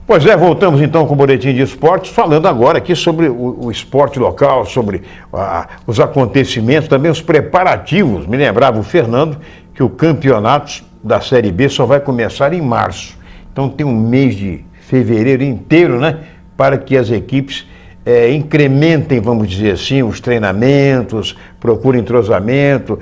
Pois é, voltamos então com o Boletim de Esportes, falando agora aqui sobre o esporte local, sobre os acontecimentos, também os preparativos. Me lembrava o Fernando que o campeonato da Série B só vai começar em março. Então tem um mês de fevereiro inteiro, né, para que as equipes incrementem, vamos dizer assim, os treinamentos, procurem entrosamento,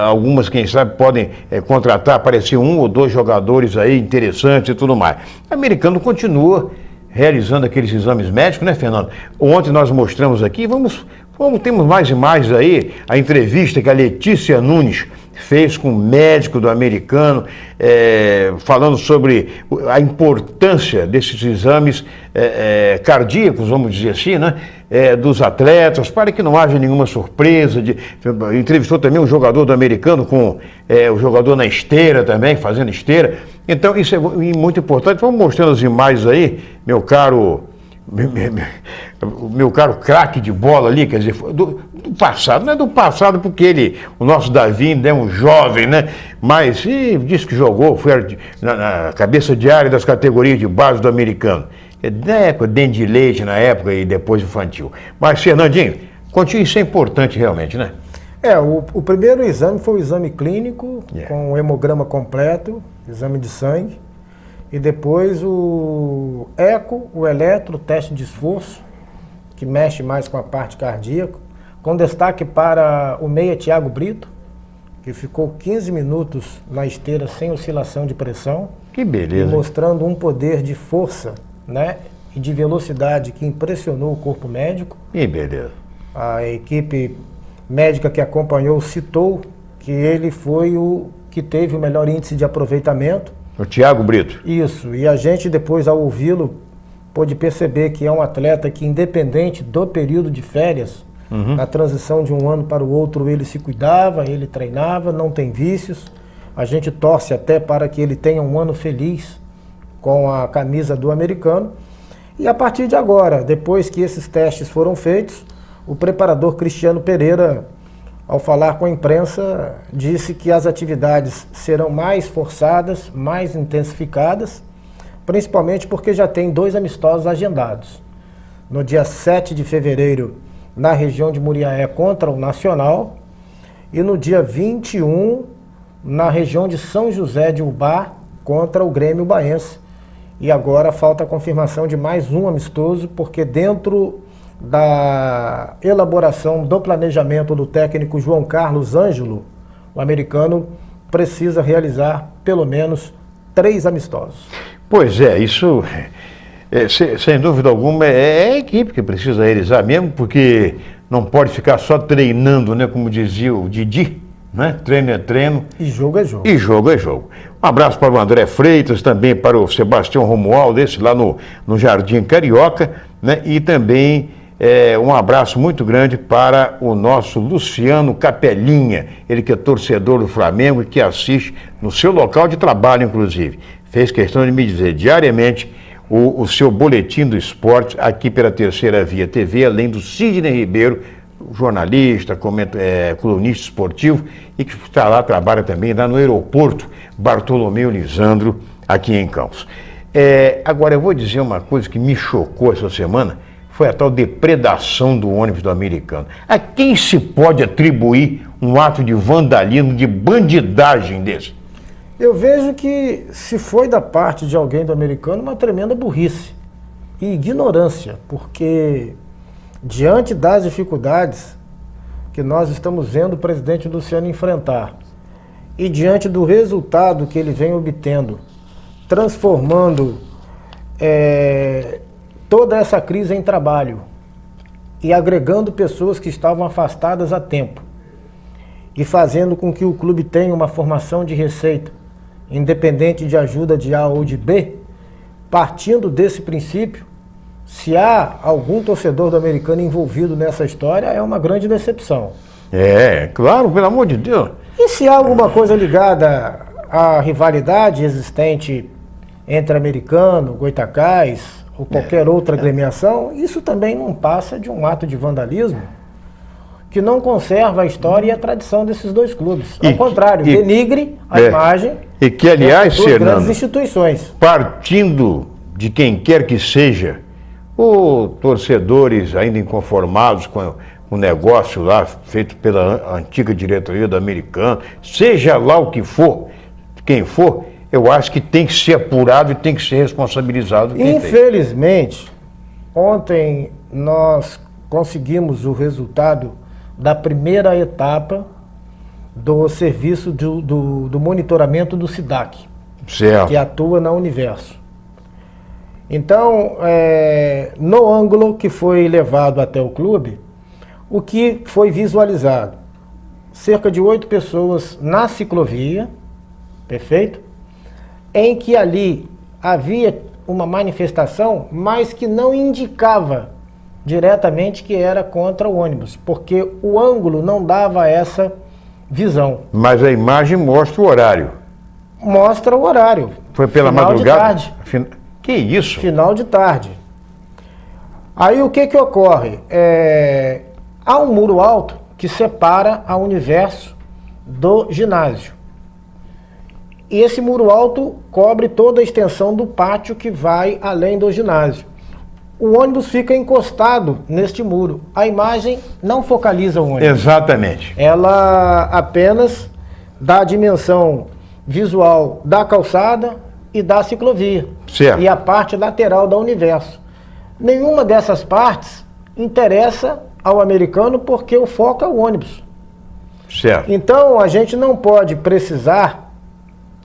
algumas, quem sabe, podem contratar, aparecer 1 ou 2 jogadores aí interessantes e tudo mais. O americano continua realizando aqueles exames médicos, né, Fernando? Ontem nós mostramos aqui, temos mais imagens aí, a entrevista que a Letícia Nunes fez com o médico do americano, falando sobre a importância desses exames cardíacos, vamos dizer assim, né, dos atletas, para que não haja nenhuma surpresa. Entrevistou também um jogador do americano com o jogador na esteira também, fazendo esteira. Então isso é muito importante. Vamos mostrando as imagens aí, meu caro craque de bola ali, quer dizer, do passado, não é do passado porque o nosso Davi ainda é um jovem, né? Mas disse que jogou, foi na cabeça de área das categorias de base do americano. Da época, dente de leite na época e depois infantil. Mas, Fernandinho, continua, isso é importante realmente, né? O primeiro exame foi o exame clínico, com o hemograma completo, exame de sangue. E depois o eco, o eletro, o teste de esforço, que mexe mais com a parte cardíaca, com destaque para o meia Thiago Brito, que ficou 15 minutos na esteira sem oscilação de pressão. Que beleza. E mostrando um poder de força, né, e de velocidade que impressionou o corpo médico. Que beleza. A equipe médica que acompanhou citou que ele foi o que teve o melhor índice de aproveitamento. O Thiago Brito. Isso, e a gente depois ao ouvi-lo pôde perceber que é um atleta que, independente do período de férias, na transição de um ano para o outro ele se cuidava, ele treinava, não tem vícios. A gente torce até para que ele tenha um ano feliz com a camisa do americano. E a partir de agora, depois que esses testes foram feitos, o preparador Cristiano Pereira, ao falar com a imprensa, disse que as atividades serão mais forçadas, mais intensificadas, principalmente porque já tem 2 amistosos agendados. No dia 7 de fevereiro, na região de Muriaé, contra o Nacional, e no dia 21, na região de São José de Ubá, contra o Grêmio Baense. E agora falta a confirmação de mais um amistoso, porque dentro da elaboração do planejamento do técnico João Carlos Ângelo, o americano precisa realizar pelo menos 3 amistosos. Pois é, isso, sem dúvida alguma, é a equipe que precisa realizar mesmo, porque não pode ficar só treinando, né, como dizia o Didi, né? Treino é treino. E jogo é jogo. E jogo é jogo. Um abraço para o André Freitas, também para o Sebastião Romualdo, esse lá no Jardim Carioca, né? E também um abraço muito grande para o nosso Luciano Capelinha, ele que é torcedor do Flamengo e que assiste no seu local de trabalho, inclusive. Fez questão de me dizer diariamente o seu boletim do esporte aqui pela Terceira Via TV, além do Sidney Ribeiro, jornalista, colunista esportivo, e que está lá, trabalha também lá no aeroporto Bartolomeu Lisandro, aqui em Campos. Agora, eu vou dizer uma coisa que me chocou essa semana, foi a tal depredação do ônibus do americano. A quem se pode atribuir um ato de vandalismo, de bandidagem desse? Eu vejo que se foi da parte de alguém do americano, uma tremenda burrice e ignorância, porque diante das dificuldades que nós estamos vendo o presidente Luciano enfrentar e diante do resultado que ele vem obtendo, transformando toda essa crise em trabalho e agregando pessoas que estavam afastadas há tempo e fazendo com que o clube tenha uma formação de receita, independente de ajuda de A ou de B, partindo desse princípio, se há algum torcedor do americano envolvido nessa história, é uma grande decepção. Claro, pelo amor de Deus. E se há alguma coisa ligada à rivalidade existente entre americano, Goitacás ou qualquer outra agremiação, isso também não passa de um ato de vandalismo que não conserva a história e a tradição desses 2 clubes. Ao contrário, denigre a imagem e que, aliás, das 2 grandes instituições. Partindo de quem quer que seja, ou torcedores ainda inconformados com o negócio lá feito pela antiga diretoria do Americano, seja lá o que for, quem for, eu acho que tem que ser apurado e tem que ser responsabilizado. Infelizmente, ontem nós conseguimos o resultado da primeira etapa do serviço do monitoramento do SIDAC, certo, que atua na Universo. Então, no ângulo que foi levado até o clube, o que foi visualizado? Cerca de 8 pessoas na ciclovia, perfeito? Em que ali havia uma manifestação, mas que não indicava diretamente que era contra o ônibus, porque o ângulo não dava essa visão. Mas a imagem mostra o horário. Mostra o horário. Foi pela final madrugada? De tarde. Que isso? Final de tarde. Aí o que ocorre? Há um muro alto que separa a Universo do ginásio. E esse muro alto cobre toda a extensão do pátio que vai além do ginásio. O ônibus fica encostado neste muro. A imagem não focaliza o ônibus. Exatamente. Ela apenas dá a dimensão visual da calçada e da ciclovia. Certo. E a parte lateral da Universo. Nenhuma dessas partes interessa ao americano porque o foco é o ônibus. Certo. Então a gente não pode precisar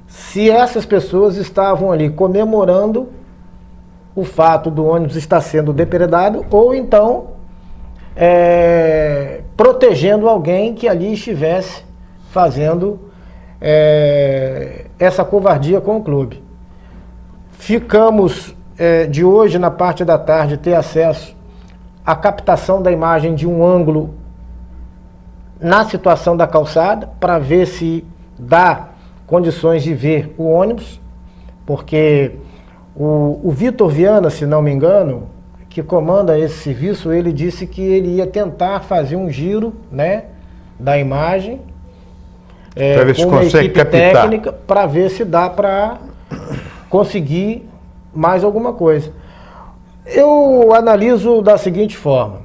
se essas pessoas estavam ali comemorando o fato do ônibus estar sendo depredado ou então protegendo alguém que ali estivesse fazendo essa covardia com o clube. Ficamos de hoje, na parte da tarde, ter acesso à captação da imagem de um ângulo na situação da calçada, para ver se dá condições de ver o ônibus, porque o Vitor Viana, se não me engano, que comanda esse serviço, ele disse que ele ia tentar fazer um giro, né, da imagem, para ver se com uma consegue equipe captar técnica, para ver se dá para conseguir mais alguma coisa. Eu analiso da seguinte forma: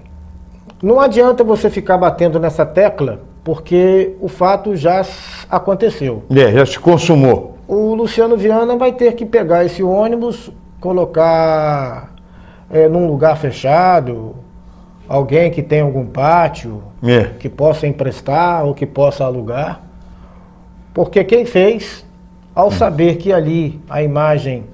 não adianta você ficar batendo nessa tecla, porque o fato já aconteceu. Já se consumou. O Luciano Viana vai ter que pegar esse ônibus, colocar num lugar fechado, alguém que tenha algum pátio, que possa emprestar ou que possa alugar. Porque quem fez, ao saber que ali a imagem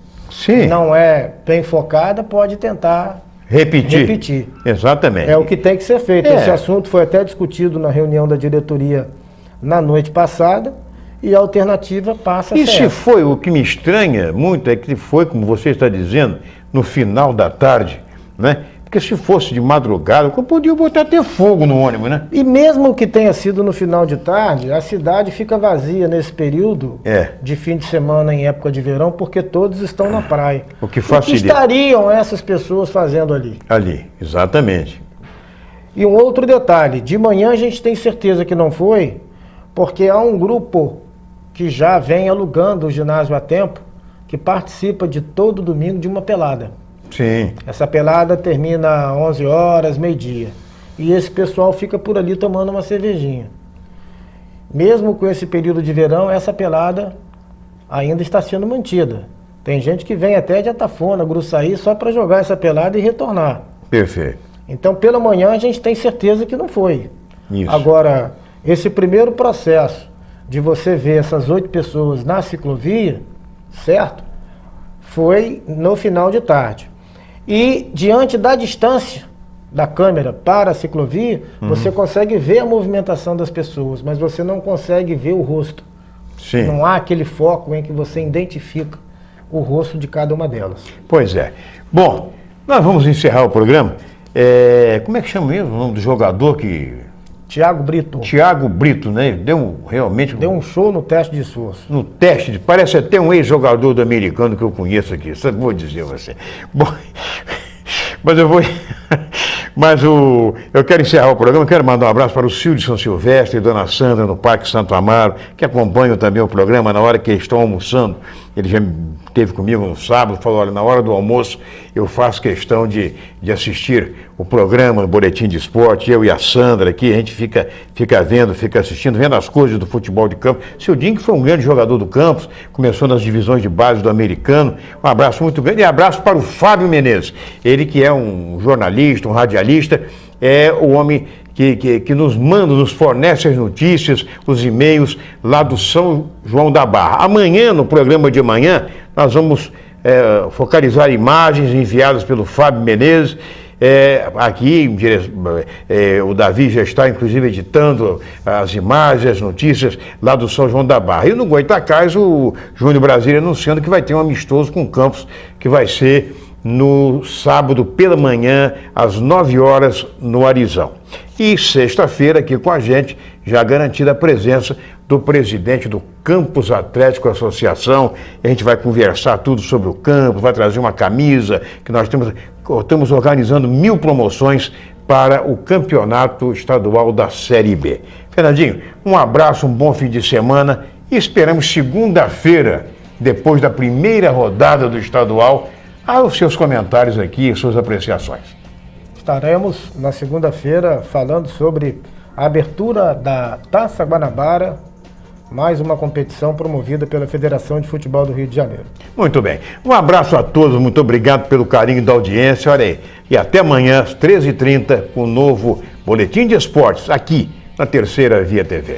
não é bem focada, pode tentar repetir. Exatamente. É o que tem que ser feito. Esse assunto foi até discutido na reunião da diretoria na noite passada e a alternativa passa a ser. E se foi, o que me estranha muito é que foi, como você está dizendo, no final da tarde, né? Porque se fosse de madrugada, eu podia botar até fogo no ônibus, né? E mesmo que tenha sido no final de tarde, a cidade fica vazia nesse período de fim de semana em época de verão, porque todos estão na praia. O que facilita. O que estariam essas pessoas fazendo ali? Ali, exatamente. E um outro detalhe, de manhã a gente tem certeza que não foi, porque há um grupo que já vem alugando o ginásio há tempo, que participa de todo domingo de uma pelada. Sim. Essa pelada termina 11 horas, meio-dia. E esse pessoal fica por ali tomando uma cervejinha. Mesmo com esse período de verão, essa pelada ainda está sendo mantida. Tem gente que vem até de Atafona, Gruçaí, só para jogar essa pelada e retornar. Perfeito. Então, pela manhã, a gente tem certeza que não foi. Isso. Agora, esse primeiro processo de você ver essas 8 pessoas na ciclovia, certo? Foi no final de tarde. E diante da distância da câmera para a ciclovia, você consegue ver a movimentação das pessoas, mas você não consegue ver o rosto. Sim. Não há aquele foco em que você identifica o rosto de cada uma delas. Pois é. Bom, nós vamos encerrar o programa. Como é que chama mesmo o nome do jogador que... Thiago Brito. Thiago Brito, né? Realmente deu um show no teste de esforço. No teste, parece até um ex-jogador do Americano que eu conheço aqui, só vou dizer a você. Bom, eu quero encerrar o programa, quero mandar um abraço para o Cílio de São Silvestre e Dona Sandra no Parque Santo Amaro, que acompanham também o programa na hora que eles estão almoçando ele já esteve comigo no sábado, falou, olha, na hora do almoço eu faço questão de assistir o programa, o Boletim de Esporte, eu e a Sandra aqui, a gente fica vendo, fica assistindo, vendo as coisas do futebol de campo. Seu Dinho foi um grande jogador do Campos, começou nas divisões de base do americano, um abraço muito grande e abraço para o Fábio Menezes, ele que é um jornalista, um radialista, é o homem que nos manda, nos fornece as notícias, os e-mails lá do São João da Barra. Amanhã, no programa de amanhã, nós vamos focalizar imagens enviadas pelo Fábio Menezes. Aqui, o Davi já está, inclusive, editando as imagens, as notícias lá do São João da Barra. E no Goitacás, o Júnior Brasília anunciando que vai ter um amistoso com o Campos, que vai ser no sábado pela manhã, às 9 horas, no Arizão. E sexta-feira, aqui com a gente, já garantida a presença do presidente do Campos Atlético Associação. A gente vai conversar tudo sobre o Campos, vai trazer uma camisa, que nós estamos organizando 1000 promoções para o campeonato estadual da Série B. Fernandinho, um abraço, um bom fim de semana e esperamos segunda-feira, depois da primeira rodada do estadual, os seus comentários aqui, suas apreciações. Estaremos na segunda-feira falando sobre a abertura da Taça Guanabara, mais uma competição promovida pela Federação de Futebol do Rio de Janeiro. Muito bem. Um abraço a todos, muito obrigado pelo carinho da audiência. Olha aí. E até amanhã, às 13h30, com o novo Boletim de Esportes, aqui na Terceira Via TV.